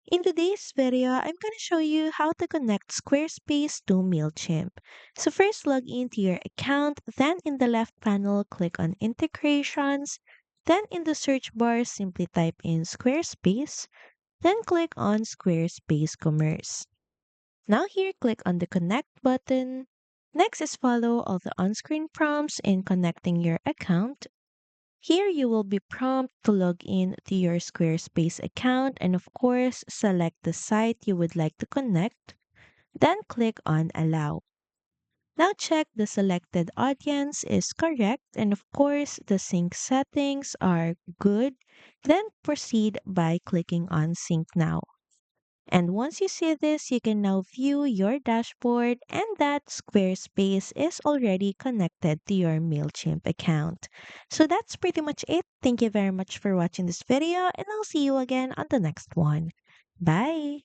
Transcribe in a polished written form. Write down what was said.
In today's video, I'm going to show you how to connect Squarespace to Mailchimp. So first log into your account, then in the left panel, click on Integrations, then in the search bar, simply type in Squarespace, then click on Squarespace Commerce. Now here, click on the Connect button. Next is follow all the on-screen prompts in connecting your account. Here you will be prompted to log in to your Squarespace account and of course select the site you would like to connect. Then click on Allow. Now check the selected audience is correct and of course the sync settings are good. Then proceed by clicking on Sync Now. And once you see this, you can now view your dashboard and that Squarespace is already connected to your MailChimp account. So that's pretty much it. Thank you very much for watching this video and I'll see you again on the next one. Bye!